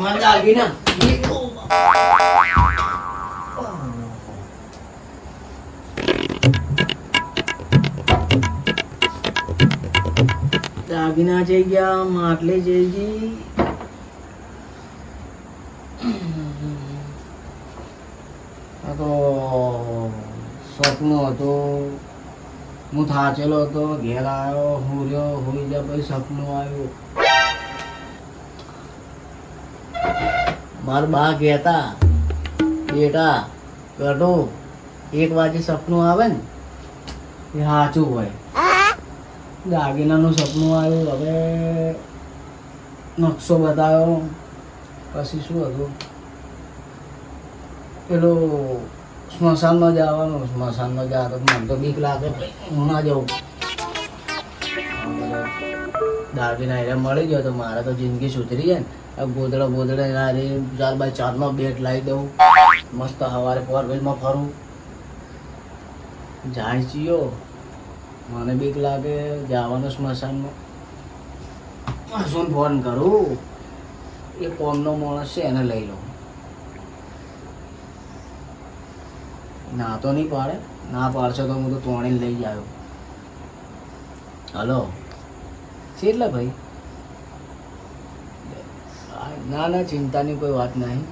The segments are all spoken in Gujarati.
માર દાગીના દાગીના જઈ ગયા, માટલી જઈ ગઈ. આ તો સપનું હતું. હું થાચેલો હતો, ઘેર આવ્યો, હું રહ્યો, હોઈ જા, પછી સપનું આવ્યું. મારા બા કહેતા, બેટા કટો 1 વાગે સપનું આવે ને એ સાચું હોય. દાગીનાનું સપનું આવ્યું. હવે નકશો બતાવ્યો. પછી શું હતું, પેલો સ્મશાનમાં જવાનું. સ્મશાનમાં જા તો મને તો બીક લાગે, હું ના જાઉં. દાગીના એને મળી ગયો તો મારે તો જિંદગી સુધરી જાય ને. આ ગોદડા ના રે 4x4નો બેટ લાવી દઉં, મસ્ત સવારે ફોરવ્હીલમાં ફરું. જાય ચિયો મને બીક લાગે જવાનું સ્મશાનમાં. શું ફોન કરું, એ કોમનો માણસ છે એને લઈ લઉં. ના તો નહીં પાડે, ના પાડશે તો હું તો તોણીને લઈ જાયો. હલો એટલે ભાઈ ના ના ચિંતાની કોઈ વાત નહીં.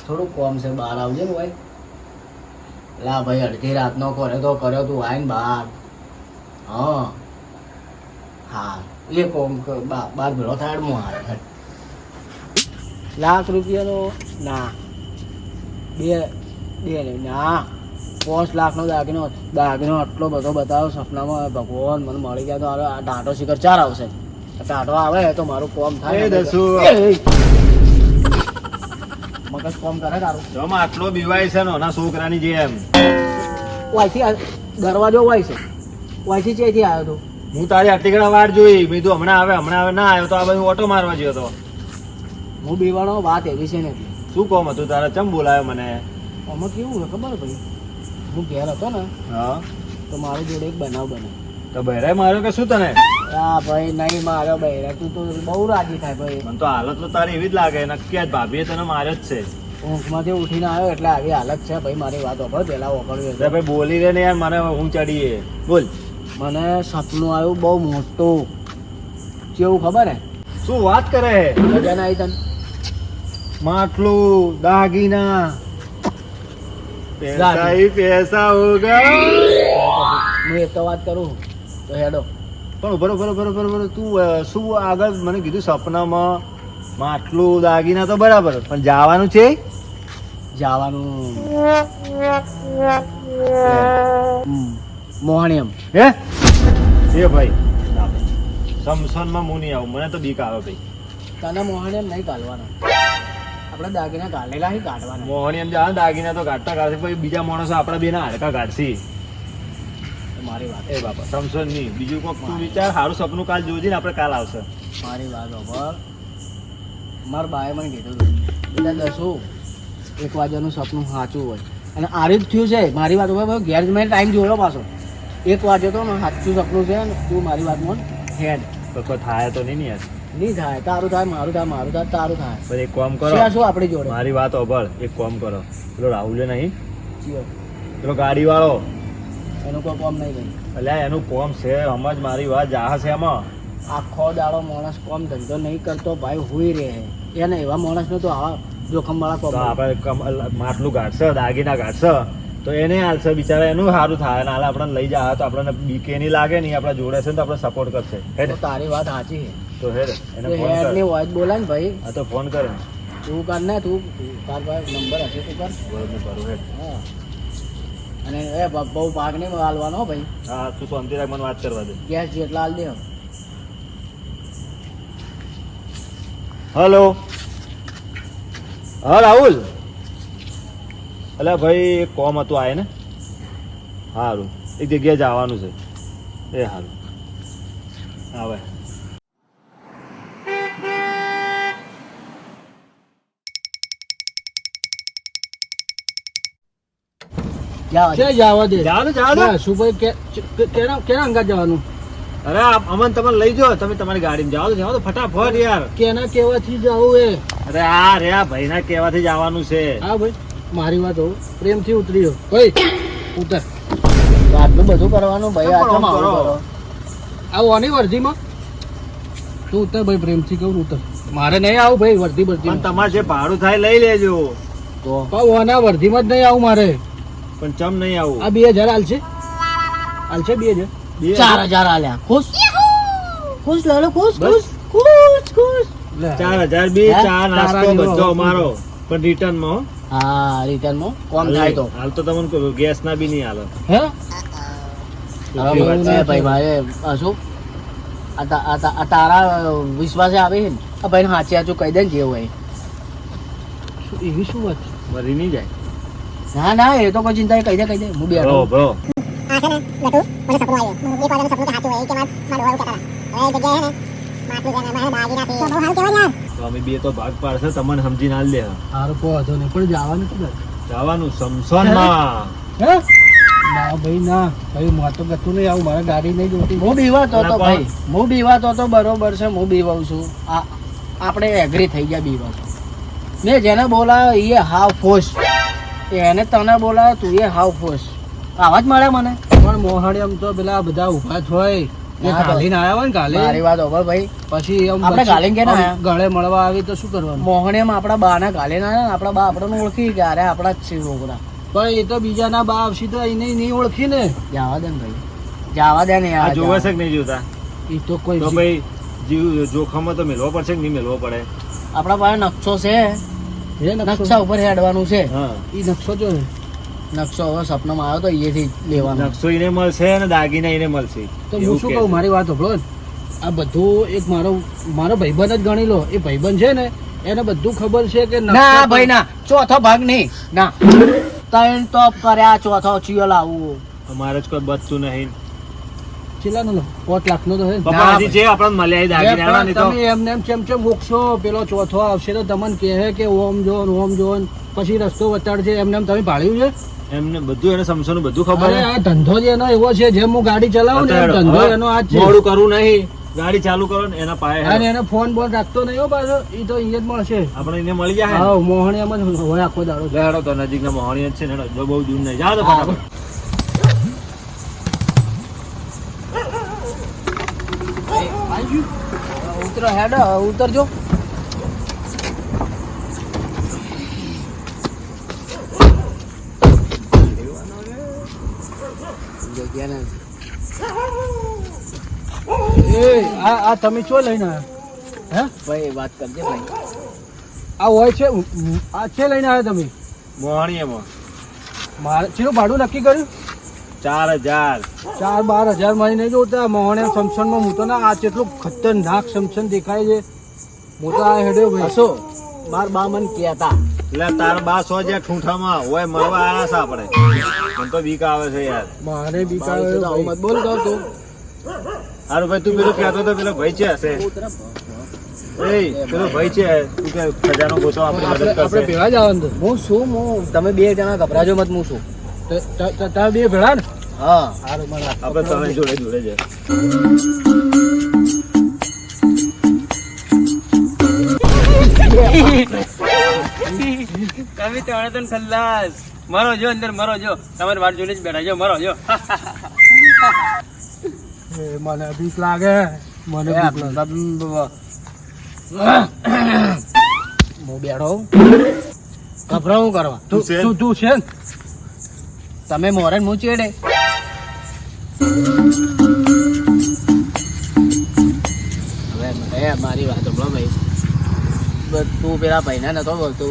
થોડું કોમ છે, બહાર આવજે ને ભાઈ. લા ભાઈ અડધી રાતનો કર્યો તો કર્યો, તું આવીને બહાર. હા હા એ કોમ બાર ભેળો થાય હું હારે ₹1,00,000 ના બે ના 5 લાખનો દાગીનો આટલો બધો બતાવ્યો સપનામાં. ભગવાન મને મળી ગયા તો હવે આ ટાંટો શિખર 4 આવશે. ટાંટો આવે તો મારું કોમ થાય. મગજ કોમ કરે તારું. જમા આટલો બીવાય છે ને ઓના છોકરાની જેમ. વાયથી દરવાજો વાય છે. વાયથી ચેથી આવ્યો તો? હું તારી આટલી ઘણા વાર જોઈ, મેં તું હમણાં આવે ના આવ્યો તો આ બધું ઓટો મારવા ગયો તો. હું બીવાનો વાત એવી છે ને. શું કોમ હતું તારા? ચમ બોલાયો મને? આમાં કેવું હોય ખબર ભાઈ, હું ઘેર હતો ને હા તો મારી જોડે એક બનાવ બને. તો બહેરાય માર્યો કે શું તને? હા ભાઈ નહીં માર્યો બહેરા, તું તો બહુ રાજી થાય ભાઈ. મને તો હાલત તો તારી એવી જ લાગે, નક્કી જ ભાભીએ તને માર્યો જ છે. ઊંઘમાંથી ઉઠીને આવ્યો એટલે આવી હાલત છે ભાઈ. મારી વાત ઓપડ પેલા ઓપડવી અરે ભાઈ બોલી રે ને યાર, મને ઊંઘ ચડીએ. બોલ. મને સપનું આવ્યું બહુ મોટું. કેવું ખબર હે? શું વાત કરે? મજા ના આવી તને? માટલું, દાગીના, પૈસા હી પૈસા હોગા. હું એક તો વાત કરું તો હેડો. પણ બરોબર તું શું આગળ મને કીધું સપનામાં માટલું દાગીના તો બરાબર, પણ જવાનું છે? જવાનું મોહણીયમ. હે એ ભાઈ સમસનમાં હું નહીં આવું, મને તો બીક આવે ભાઈ. તને મોહણીયમ નહીં કાઢવાના, આપણે દાગીના કાઢેલા નહીં કાઢવાના. મોહની એમ જા દાગીના તો કાઢતા કાઢશે, પછી બીજા માણસો આપણા બેના હાડકા કાઢશી. મારી વાત એ બાપા સમસન નહીં, બીજું કોઈક તું વિચાર. સારું સપનું કાલ જોજે ને, આપણે કાલ આવશે. મારી વાત ઓપર. મારા બાએ મને કીધું હતું બેટા 1 વાગ્યાનું સપનું સાચું હોય અને આરી જ થયું છે. મારી વાત ઉપર ઘેર મેં ટાઈમ જોયો પાછો 1 વાગ્યો તો સાચું સપનું છે ને. તું મારી વાતમાં હેડ તો કોઈ થાય તો નહીં ને યાર. નહીં થાય, તારું થાય, મારું થાય, મારું થાય, તારું થાય. પછી એક કામ કરો, શું આપણી જોડે મારી વાત ઓભળ. એક કામ કરો, પેલો રાહુલે નહીં, જીઓ પેલો ગાડી વાળો, એનું કોઈ કોમ નહીં ભાઈ. એટલે એનું કોમ છે સમજ મારી વાત, જાહ છે એમાં. આખો દાડો માણસ કોમ ધંધો નહીં કરતો ભાઈ, હુઈ રહે. એને એવા માણસને તો આવા જોખમવાળા કોમ. તો આપણે માટલું કાઢશે, દાગીના કાઢશે તો એને હાલશે બિચારા, એનું સારું થાય. અને હાલ આપણને લઈ જાય તો આપણને બીકે નહીં લાગે નહીં, આપણા જોડે છે ને તો આપણે સપોર્ટ કરશે. તો તારી વાત સાચી છે. તો હેડ એને ફોન હેડની કર. વોઇસ બોલાય ને ભાઈ. હા તો ફોન કરે. તું કર ને, તું તાર પાસે નંબર હશે તું કર. બરોબર કરું હેડ. હા અને એ બહુ ભાગ નહીં હાલવાનો હો ભાઈ. હા તું શાંતિ રાખ, મને વાત કરવા દે. ગેસ જેટલા હાલ દે. હલો હા રાહુલ. અલા ભાઈ એક કોમ હતું આય ને. સારું એક જગ્યાએ જવાનું છે. એ સારું આવે. જવા દે. જવાનું શું ભાઈ કેના અંગાત જવાનું? અરે અમન તમને લઈ જાઓ, તમે તમારી ગાડીમાં જાઓ તો ફટાફટ યાર. કેના કેવાથી જવું એ? અરે આ રે આ ભાઈના કહેવાથી જ આવવાનું છે. હા ભાઈ મારી વાત હોવ પ્રેમથી ઉતરી જાઓ ભાઈ ઉતર આટલું બધું કરવાનું ભાઈ આ કેમ આવું કરો? આવો આની વર્ધીમાં તું ઉતર ભાઈ પ્રેમથી કહું ઉતર મારે નહીં આવું ભાઈ વર્ધી પણ વર્ધી તમારે જે ભાડું થાય લઈ લેજો. તો આના વર્ધીમાં જ નહીં આવું મારે પણ ચમ નહીં આવું? આ 2000 હાલશે 2000 4,000 આલ્યા ખુશ ખુશ લાલો ખુશ બસ? ખુશ ખુશ લે 4,000 બી હે? ચા નાસ્તો તારા જેવો બધો હો. અમારો પણ રિટર્ન માં હા રિટર્નમાં કોમ થાય તો હાલ તો તમને ગેસ ના બી નહીં હાલો. હે હવે એવું છે ના ભાઈ ભાઈ શું આ તારા વિશ્વાસે આવે છે ને આ ભાઈ સાચે સાચું કહી દે ને જે હોય એવી શું વાત છે મરી નહીં જાય. ના ના એ તો કોઈ ચિંતા નહીં, કહી દે હું બેઠો બરો આ છે ને લટુ મને સપનું આવ્યું એક વાર સપનું કે સાચું હોય કે મારા ડોહા કહેતા હવે જગ્યાએ હે ને માટલું છે ને મારે દાગીના છે તો બહુ હાલ કહેવાય યાર તો અમે બે તો ભાગ પાડશે તમને સમજીને હાલ લે. હારું કહો વાંધો નહીં પણ જવાનું શું જવાનું સમસોનમાં. હે ના ભાઈ ના ભાઈ હું તો ગતું નહીં આવું મારે ગાડી નહીં જોતી હું બીવાતો ના હતો પણ- ભાઈ હું બીવાતો હતો બરોબર છે હું બીવાઉં છું આપણે એગ્રી થઈ ગયા બીવા મેં જેને બોલાયો એ હાવ ફોશ એને તને બોલાયો તું એ હાવ ફોશ આવાજ મળે મને પણ મોહાણી આમ તો પેલા બધા ઉભા જ હોય એ ના, ગાલીને આયા હોય ને ગાલે મારી વાત હોભળ ભાઈ પછી આમ આપણે પછી ગાલીને ક્યાં આમ આયા? ગળે મળવા આવી તો શું કરવાનું મોહણીમાં આપણા બાના ગાલે ના આવ્યા ને આપણા બા આપણને ઓળખી ગયા અરે આપણા જ છે છોકરા પણ એ તો બીજાના બા આવશે તો એને નહીં ઓળખી ને જવા દે ને ભાઈ જવા દે ને આ યાર જોવે છે કે નહીં જોતા? એ તો કોઈ તો ભાઈ જીવ જોખમમાં તો મેળવો પડશે કે નહીં મેળવો પડે? આપણા પાસે નકશો છે હે નકશો નકશા ઉપર હેડવાનું છે હા એ નકશો જો ને નકશો હવે સપનામાં આવ્યો તો અહીંથી લેવાનો નકશો એને મળશે અને દાગીના એને મળશે. તો એવું હું શું કે કહું છે. મારી વાત સાંભળો ને. આ બધું એક મારો ભાઈબંધ જ ગણી લો એ ભાઈબંધ છે ને એને બધું ખબર છે કે નકશો ના તો- ભાઈ ના ચોથો ભાગ નહીં ના ત્રણ ટોપ કર્યા ચોથો ચિયો લાવવું અમારે જ કોઈ બચતું નહીં. ચેલાનો લો 5 લાખનો તો હે ને. પપ્પા હજી છે આપણને મળ્યા એ એ દાગીના પણ નહીં તો તમે એમને એમ ચેમ મૂકશો પેલો ચોથો આવશે તો તમને કહે કે ઓમ જો ને ઓમ જો ને પછી રસ્તો વટાડશે એમને એમ તમે ભાળ્યું છે એમને બધું એને સમસોનું બધું ખબર અરે છે. આ ધંધો જ એનો એવો છે જેમ હું ગાડી ચલાવું ને એમ અત્યારે ધંધો હવે એનો આ જ છે મોડું કરવું નહીં, ગાડી ચાલુ કરો ને એના પાયે અને હેડો. એને ફોન બોન રાખતો નહીં હો પાછો એ તો અહીંયા જ મળશે આપણે એને મળી જાય હા મોહણી એમ જ હોય આખો દાડો લે હેડો તો નજીકના મોહણી જ છે ને હેડો. જો બહુ દૂર નહીં જાઓ તો ફટાફટ. ઉતરો હેડ ઉતરજો જગ્યા નથી. એ આ તમે ચો લઈને આવ્યા હે ભાઈ વાત કરજે ભાઈ આ હોય છે આ છે લઈને આવ્યા તમે મોહણી એમાં મારે ચેનું ભાડું નક્કી કર્યું 4,000. 4-12 હજાર માં નહીં જોતા મોહણે સમસનમાં હું તો ના આ કેટલું ખતરનાક સમસન દેખાય છે હું તો આ હેડ્યો ભાઈ હસો માર બા મને કહેતા એટલે તાર બા સો જ્યાં ઠૂંઠામાં હોય મરવા આયા છે આપણે. મને તો બીક આવે છે યાર. મારે બી ભાઈ તો આવું મત બોલ કહું તું હારું ભાઈ તું પેલો કહેતો તો પેલો ભાઈ છે હશે. એ પેલો ભાઈ છે તું કે ખજાનો ગોતો આપણી મદદ આપણે કરશે. ભેળા જ આવવાનું તો. હું શું હું તમે બે જણા ગભરાજો મત હું છું તમે બે ભેળા ને હા હારું મને આપો. આપણે ત્રણે જોડે જોડે છે. તમે તો અણતન ખલ્લાસ મરો જો અંદર મરો જો તમારી વાત જોઈને જ બેઠા જો મરો જો એ મને બીક લાગે મને બીક લાગે હું બેઠો ગભરાવું કરવા તું છે? તું છે ને તમે મોરે હું ચેડે હવે મારી વાત સાંભળો ભાઈ તું પેલા ભાઈને નતો બોલતો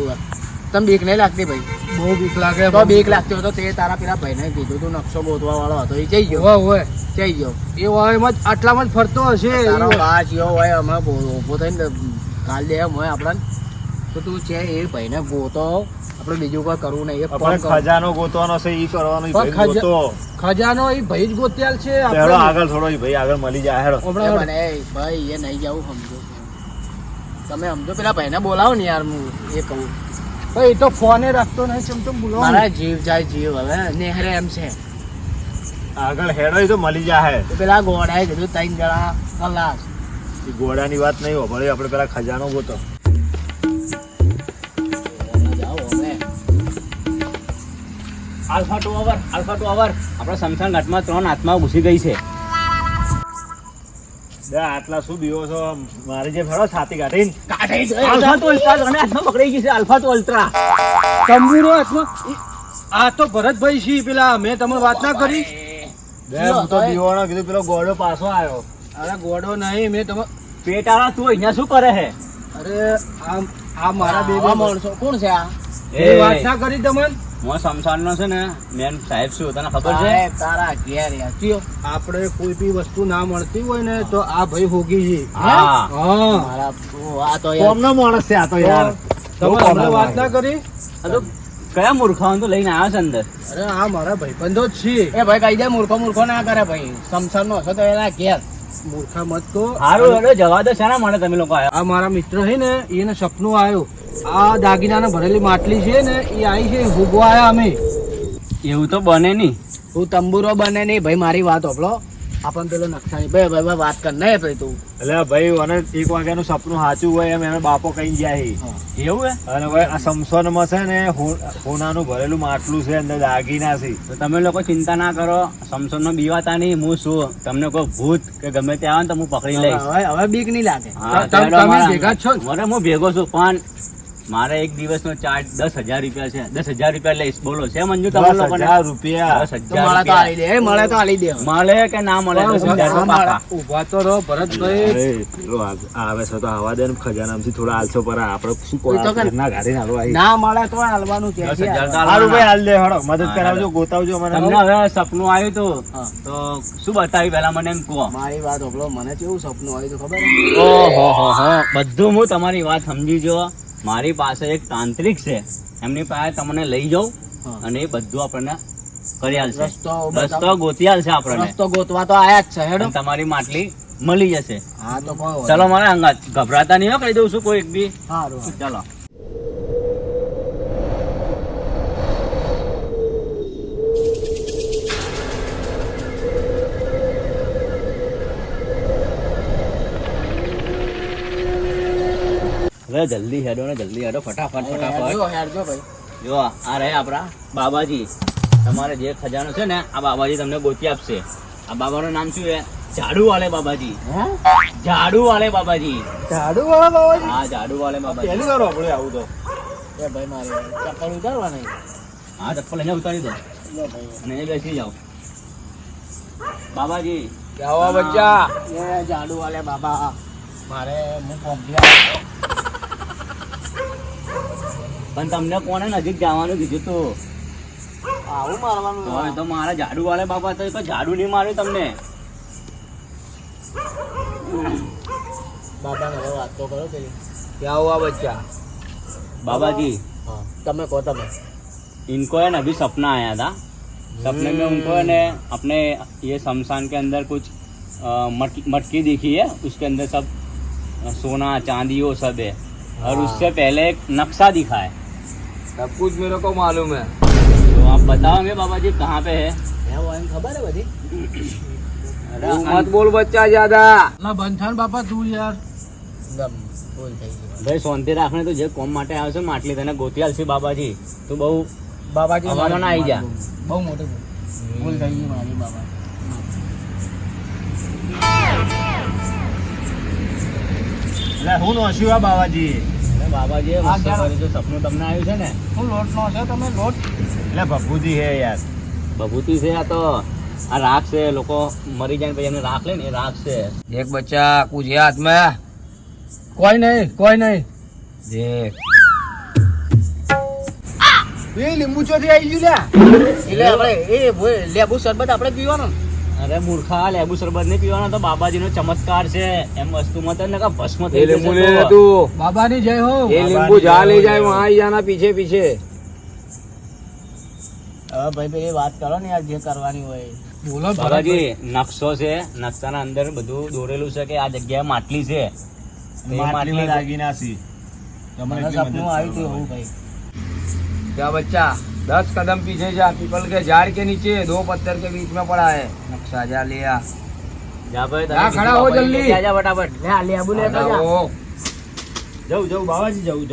તમે બીક નહીં લાગતી ભાઈ બહુ બીક લાગે તો બીક લાગતી હોય તો તે તારા પેલા ભાઈને કીધું તું નકશો ગોતવા વાળો હતો એ જઈ ગયો હોય જઈ ગયો એ હોય એમ જ આટલામાં જ ફરતો હશે તારો બા જેવો હોય હમણાં ઉભો થઈને કાલ દે એમ હોય આપણને તો તું છે એ ભાઈને ગોતો આપણે બીજું કોઈ કરવું નહીં એ આપણે ફોન કરો. ખજાનો ગોતવાનો છે ઈ કરવાનો ઈ પણ ભાઈ ગોતો. ખજાનો એ ભાઈ જ ગોત્યાલ છે હેડો આપણે આગળ થોડો ઈ ભાઈ આગળ મળી જાય હેડો. એ હમણાં મને એ ભાઈ એ નહીં જવું સમજો તમે સમજો પેલા ભાઈને બોલાવો ને યાર હું એ કહું ભાઈ એ તો ફોને રાખતો નહીં ચમચમ બોલાવો મારા જીવ જાય જીવ હવે નેહરે એમ છે આગળ હેડો ઈ તો મળી જાય. તો પેલા ગોળાએ કીધું ત્રણ જણા ખલાસ ઈ ઘોડાની વાત નહીં હોભળી આપણે પેલા ખજાનો ગોતો. આલ્ફા ટુ અવર આપણા શમશાન ઘાટમાં 3 આત્માઓ ઘૂસી ગઈ છે. આટલા શું બીવો છો? મારી જે ફેરો છાતી કાઢીને આલ્ફા તો અલ્ટ્રા અને હાથમાં પકડાઈ ગઈ છે. આલ્ફા તો અલ્ટ્રા. તંબુરો હાથમાં આ તો ભરતભાઈ છે પેલા મેં તમને વાત ના કરી. હું તો બીવાનો કીધું, પેલો ગોળો પાછો આવ્યો. અરે ગોડો નહીં મેં તમે પેટાળા તું અહીંયા શું કરે છે? અરે આ મારા બે આવા માણસો કોણ છે આ? મેં વાત ના કરી તમને. હું શમશાનનો છે ને મેન સાહેબ છું, તને ખબર છે? સાહેબ, તારા ઘેર યાર. ચિયો? આપણે કોઈ બી વસ્તુ ના મળતી હોય ને તો આ ભાઈ હોગી છે. હા. હા મારા આ તો યાર કોમનો માણસ છે આ તો યાર. તમે હમણાં વાત ના કરી. આ તો કયા મૂર્ખાઓને તો લઈને આવ્યો છે અંદર. અરે આ મારા ભાઈબંધો જ છે. એ ભાઈ કહી દે, મૂર્ખો ના કરે ભાઈ. સમસર નો હશે તો એના ઘેર. મૂર્ખા મત તો હારું હેડો જવા દો, શેના માટે તમે લોકો આવ્યા? આ મારા મિત્ર છે ને એને સપનું આવ્યું. આ દાગીનાને ભરેલી માટલી છે ને એ આવી છે ભૂગવા આવ્યા અમે. એવું તો બને નહીં. તું તંબુરો બને નહીં ભાઈ, મારી વાત હોભળો. આપણ પેલો નકશાની ભાઈ વાત કર નહીં ભાઈ તું. એટલે ભાઈ અને 1 વાગ્યાનું સપનું સાચું હોય એમ એનો બાપો કઈ જાય છે. એવું હે? અને ભાઈ આ સમસોનમાં છે ને હોનાનું ભરેલું માટલું છે, અંદર દાગીના છે. તો તમે લોકો ચિંતા ના કરો, સમસોનનો બીવાતા નહીં. હું છું, તમને કોઈ ભૂત કે ગમે તે આવે ને તો હું પકડી લઈશ. હવે બીક નહીં લાગે. હા, તમે ચાલો અમારા- ભેગા જ છો ને? અરે હું ભેગો છું, પણ મારે એક દિવસનો ચાર્જ 10,000 રૂપિયા છે. 10,000 રૂપિયા લઈશ. બોલો છે મંજૂર તમે લોકોને? 10,000 રૂપિયા. 10,000 તો મળે તો આલી દે, મળે તો આલી દે. મળે કે ના મળે 10,000 તો પાકા. ઉભા તો રહો ભરતભાઈ. અરે, પેલો આવે છે તો આવા દે ને, ખજાનામાંથી થોડા આલસો પર આપણે શું એ તો કર. ના ગાડીને હાલવા આવી. ના મળે તો હાલવાનું છે. 10,000 તો સારું ભાઈ, હાલવાના. હાલ દે હળો, મદદ હા, કરાવજો, હેડો. ગોતાવજો મને. તમને હવે સપનું આવ્યું હતું હા. તો શું બતાવ્યું પહેલા મને એમ કહો. મારી વાત હોભળો, મને કેવું સપનું આવ્યું તો ખબર? ઓહો, બધું હું તમારી વાત સમજી જો. મારી પાસે એક તાંત્રિક છે, એમની પાસે તમને લઈ જાઉં હા. અને એ બધું આપણને કરી આલશે. રસ્તો બતાવ. રસ્તો ગોતી આલશે આપણને. રસ્તો ગોતવા તો આયા જ છે હેડો. અને તમારી માટલી મળી જશે. હા તો કોઈ ચલો મારે અંગાત ગભરાતા નહીં હો, કહી દઉં છું કોઈ એક બી. સારું. ચલો. હવે જલ્દી હેડો ફટાફટ હેડજો ભાઈ. જો આ રહે આપણા બાબાજી. તમારે જે ખજાનો છે ને આ બાબાજી તમને ગોતી આપશે. આ બાબાનું નામ શું છે? ઝાડુ વાલે બાબાજી. હે? ઝાડુ વાલે બાબાજી. ઝાડુ વાળા બાબાજી. હા, ઝાડુ વાલે બાબાજી. પહેલી વાર આપણે આવું તો. એ ભાઈ મારે ચપ્પલ ઉતારવા નહીં. હા, ચપ્પલ એને ઉતારી દો લો ભાઈ. અને એ બેસી જાઓ. બાબાજી કેવા બચ્ચા? એ જાડુ વાલે બાબા, મારે હું પહોંચ્યા. પણ તમને કોને નજીક જવાનું કીધું તું? આવું મારવાનું તો એ તો મારા ઝાડુ વાલે બાબા તો કોઈ ઝાડુ નહીં માર્યું તમને. બાબાને હવે વાત તો કરો પેલી. કેવા બચ્ચા? बाबाजी हाँ તમે કહો તમે. इनको है ना अभी सपना आया था. सपने में उनको है ना अपने ये शमशान के अंदर कुछ मटकी दिखी है, उसके अंदर सब सोना चांदी वो सब है. और उससे पहले एक नक्शा दिखा है. सब कुछ मेरे को मालूम है. तो आप बताओगे बाबा जी कहाँ पे है? હે वो એમ ખબર હે બધી. अरे मत बोल बच्चा ज्यादा. ना बंधन बापा तू यार. ગમ બોલ થઈ ગયું. ભાઈ શાંતિ રાખને, તો જે કોમ માટે આવ્યો છે માટલી તને ગોતી આલશે બાબાજી. તું બહુ બાબાજી હવામાં ના આવી જા. બહુ મોટું ભૂલ થઈ ગઈ મારી બાબા. એટલે હું નોસ્યું આ બાવાજી. અરે બાબાજી એ હા, મસ્ત ચાલો. કર્યું છે. સપનું તમને આવ્યું છે ને? હું લોટ નો છો તમે લોટ. એટલે ભભૂતિ હે યાર. ભભૂતિ છે આ તો. આ રાખ છે, લોકો મરી જાય ને પછી એમને રાખ લે ને એ રાખ છે. देख बच्चा कुछ है हाथ में. कोई नहीं देख. ये લીંબુ ચોથી આવી ગયું લ્યા. એટલે આપણે એ ભોય લેબુ શરબત આપણે પીવાનો ને? અરે મૂર્ખા, લેબુ શરબત નહીં પીવાનો, તો બાબાજીનો ચમત્કાર છે. એમ વસ્તુમાં તો ને કે ભસ્મ થઈ ये જશે लींबू તો. ले ले तू. बाबा ની जय हो. ये लींबू जा ले जाए वहाँ ही जाना पीछे पीछे. હવે ભાઈ પેલી વાત કરો ને યાર જે કરવાની હોય. बोलो બાબાજી નકશો છે, નકશાના અંદર બધું દોરેલું છે કે આ જગ્યાએ માટલી છે. તો એ માટલીમાં માટલી દાગીના છે. તમને મને એટલી સપનું મદદ આવ્યું હતું કરવા એવું ભાઈ. क्या बच्चा 10 कदम पीछे जा. पीपल के झाड़ के नीचे 2 पत्थर के बीच में पड़ा है नक्शा. जा लिया. જા ભાઈ, તમે જા, ખડા હો બીજું જલ્દી. લેके આજા ફટાફટ. લે આ લેબુ લેતો જા. वो જવું બાવાજી જવું.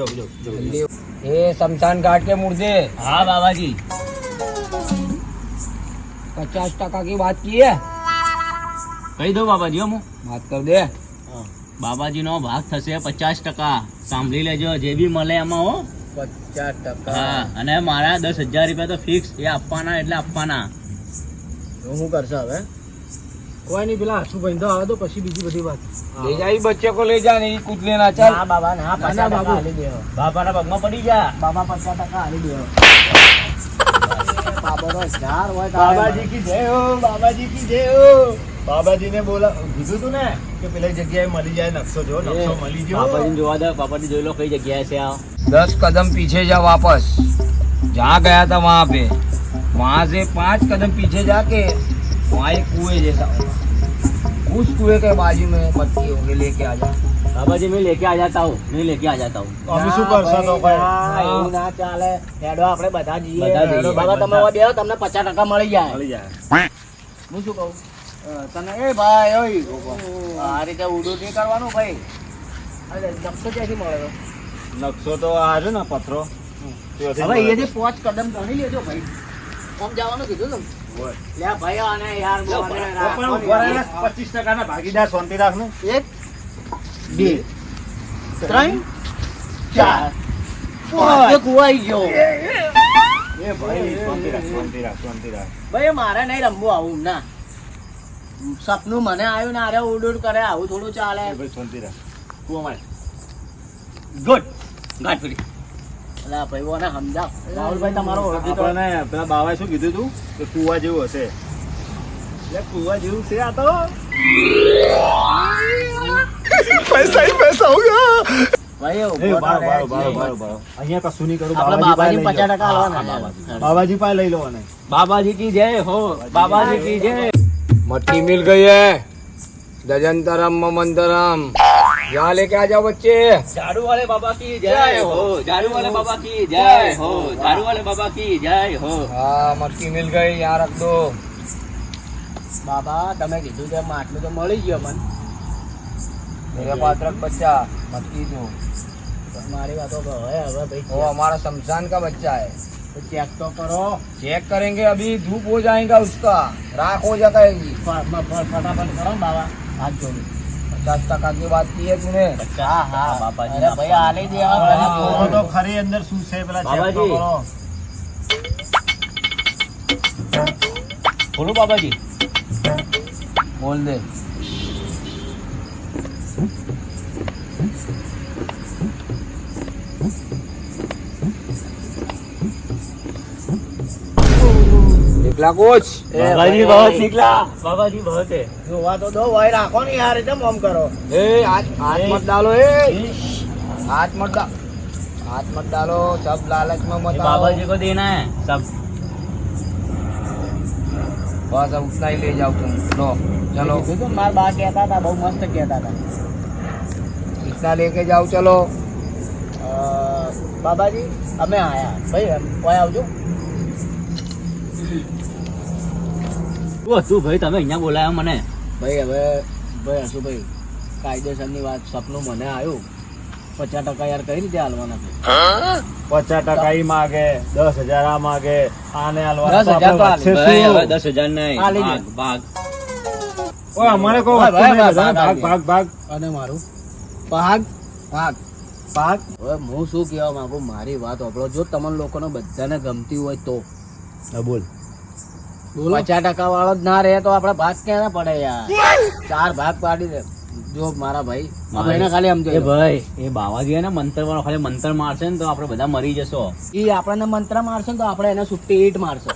ये शमशान घाट के मुर्दे. હા બાબાજી. 50% की बात की है કહી દો બાબાજી હો હું बात कर दे બાબાજીનો ભાગ થશે 50%. સાંભળી લેજો જે બી મળે એમાં હો. 50%. હા અને મારા 10,000 રૂપિયા તો ફિક્સ એ આપવાના એટલે આપવાના. તો શું કરશે હવે? कोई नहीं पिला आंसू बहन तो आवा दो पसी बीजी बड़ी बात ले जाई बच्चे को ले जा नहीं कुछ लेना चल ना बाबा ना 50% बाबू। आली देहो બાપાના પગમાં પડી જા. बाबा 50% आली देहो बाबा रो जार હોય બાબાજી કી જય હો, બાબાજી કી જય હો. બાબાજીને બોલા કીધું તું ને કે પેલી જગ્યાએ મળી જાય નકશો જો નકશો મળી ગયો. બાપાજીને જોવા દો. બાપાજી જોઈ લો કઈ જગ્યાએ છે આ. 10 कदम पीछे जा वापस जहाँ गया था वहाँ पे वहाँ से 5 कदम पीछे जाके वहाँ एक कुएं जैसा होगा उस कुएं के बाजू में मटकी होंगे लेके आ जा બાબાજી મેં લેકે આ જાતા હું. મેં લેકે આ જાતા હું. અમે શું કરશો તો ભાઈ? એવું ના ચાલે હેડો આપણે બધા જઈએ બધા જઈએ. હેડો બાબા તમે હવે બેહો તમને 50% મળી જાય મળી જાય. હું શું કહું તને એ ભાઈ ઓય આ રીતે ઉડું નહીં કરવાનું ભાઈ અરે નકશો ક્યાંથી મળે નકશો તો આ છે ને પથરો ત્યાંથી હવે મળે. અહીંયાથી 5 કદમ ગણી લેજો ભાઈ આમ જવાનું કીધું ને હોય. લે ભાઈ અને યાર તો પણ ઉભા રહેલા 25% ના ભાગીદાર શાંતિ રાખ ને. 1 2 3 4 5 કુવાઈ ગયો એ ભાઈ શાંતિ રાખ શાંતિ રાખ શાંતિ રાખ. ભાઈ મારે નહીં રમવું આવું ના સપનું મને આવ્યું ને અરે ઉડ કરે આવું થોડું ચાલે એ ભાઈ શાંતિ રાખ. કુવામાં ગુડ ગાંઠ પડી. અલા ભાઈ ઓને સમજાવ રાહુલભાઈ તમારો ઓળખીતો આપણને પેલા બાવાએ શું કીધું તું કે કુવા જેવું હશે એટલે કુવા જેવું છે આ તો ભાઈ એ ઉભો બારો રહે બારો છે. બારો બારો બારો અહીંયા કશું નહીં કરું આપણે બાબાજી બાબાજી પાસે લઈ 50% જાઓ. આલવાના હા, બાબાજી પાસે લઈ લો અને બાબાજી કી જય હો. બાબાજી કી જય. मटकी मिल गई है दजंतरम मंतरम यहाँ लेके आ जाओ बच्चे झाड़ू वाले बाबा की जय हो. झाड़ू वाले बाबा की जय हो. झाड़ू वाले बाबा की जय हो. हाँ मटकी मिल गई यहाँ रख दो बाबा તમે કીધું તેમ આટલું તો મળી ગયો મને मेरे पास रख बच्चा मटकी दो મારી વાતો તો હવે ભાઈ वो हमारा शमशान का बच्चा है तो चेक तो करो चेक करेंगे अभी धूप हो जाएगा उसका राख हो जाएगी फटाफट करो बाबा हाथ जोड़ो 50% की बात की है तूने हाँ हाँ बाबाजी अरे भैया आने दे જોવો તો ખરી અંદર શું છે પેલા check તો બાબાજી. કરો. બોલો બાબાજી. बोल दे निकला कुछ बाबाजी बहुत निकला. बाबाजी बहुत है. જોવા તો દો ભાઈ રાખો ને યાર एकदम ઓમ કરો ए हाथ मत डालो ए हाथ मत डालो सब लालच में मत ये आओ बाबाजी को देना है सब. बस अब उतना ही ले जाओ तुम लो चलो तो मार बा कहता था बहुत मस्त कहता था इतना लेके जाओ चलो बाबा जी अब मैं आया भाई कोई आवજો ઓ તું ભાઈ તમે અહીંયા બોલાયા મને. ભાઈ હવે ભાઈ હસુભાઈ કાયદેસરની વાત સપનું મને આવ્યું 50% યાર કઈ રીતે હાલવાના છે 50% ઈ માગે 10,000 આ માગે આને હાલવા 10,000 તો હાલે. ભાઈ હવે 10,000 નહીં. આ લઈ ભાગ ભાગ. ઓય અમારે કોઈ ભાઈ, વસ્તુ નહીં ભાઈ, બધાને ભાગ, ભાગ ભાગ અને મારું ભાગ હવે હું શું કહેવા માંગુ મારી વાત સાંભળો જો તમને લોકોને બધાને ગમતી હોય તો હા બોલ 50% વાળો જ ના રહે તો આપણે ભાગ ક્યાં ના પડે યાર 4 ભાગ પાડી દે જો મારા ભાઈ આપણે એને ખાલી સમજો એ ભાઈ એ બાવાજી હે ને મંત્ર વાળો ખાલી મંત્ર મારશે ને તો આપણે બધા મરી જશો. એ આપણને મંત્ર મારશે ને તો આપણે એને સુટ્ટી ઈટ મારશે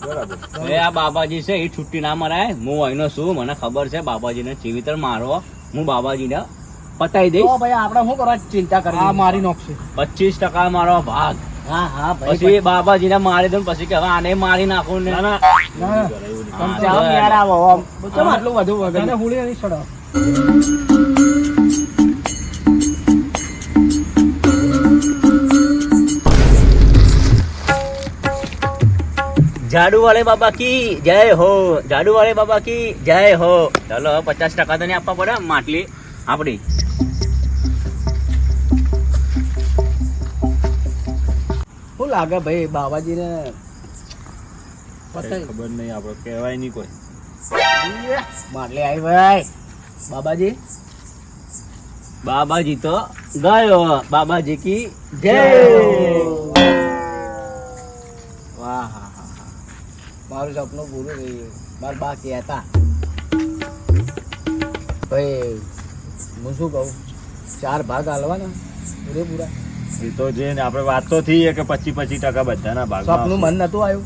બરાબર એ આ બાબાજી છે એ છૂટી ના મરાય. હું અહીંનો છું મને ખબર છે બાબાજીને ચીવિતર મારો હું બાબાજીને પતાઈ તો દઈશ. ભાઈ આપણે શું કરવા ચિંતા કરવી આ મારી નોખશે 25% મારો ભાગ. હા હા ભાઈ પછી બાબાજીને મારી દઉં પછી કે હવે આને મારી નાખું ને. તમે હા, ચાલો બરાબર. યાર આવો આમ. કેમ આટલું બધું વગર તને હુળી નહીં ચડાવ झाड़ू वाले बाबा की जय हो. झाड़ू वाले बाबा की जय हो. ચલો 50% તો નહીં આપવા પડે માટલી આપડી. શું લાગે ભાઈ બાબાજીને પતાઈ. ખબર નહીં આપણે કહેવાય નહીં કોઈ. માટલી આવી ભાઈ બાબાજી. बाबा जी तो गयो बाबा जी की जय વાહ હા હા હા મારું સપનું પૂરું થઈ ગયું. મારા બા કહેતા ભાઈ હું શું કહું 4 ભાગ આલવાના પૂરેપૂરા. એ તો જે ને આપણે વાત તો થઈ કે 25% બધાના ભાગમાં સપનું મન નતું આવ્યું.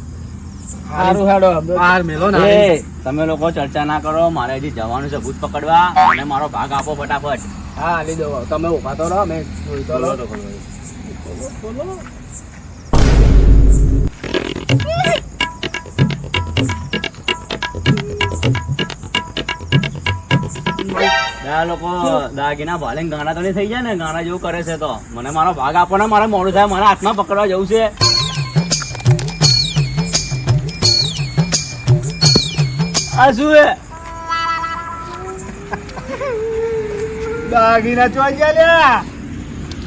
સારું હેડો બહાર મેલો ને ए તમે લોકો ચર્ચા ના કરો, મારે હજી જવાનું છે ભૂત પકડવા, અને મારો ભાગ આપો ફટાફટ. હા આલી દો. તમે ઉભા તો રહો મેં જોઈ તો બોલો રહો. તો ખબર. આ લોકો દાગીના ભાલે ગાણા તો નહીં થઈ જાય ને, ગાણા જેવું કરે છે. તો મને મારો ભાગ આપો ને, મારે મોડું થાય, મારા હાથમાં પકડવા જવું છે. આ શું હે? દાગીના ચોઈ ગયા લ્યા.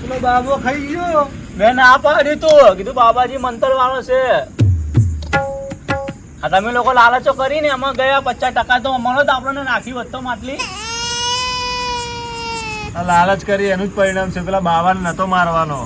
પેલો બાબો ખાઈ ગયો. મેં ના પાડી તું, કીધું બાબાજી મંતર વાળો છે. આ તમે લોકો લાલચો કરીને એમાં ગયા 50% તો અમારો તો આપણને નાખી વધતો માટલી. આ લાલચ કરી એનું જ પરિણામ છે. પેલા બાવાને નતો મારવાનો.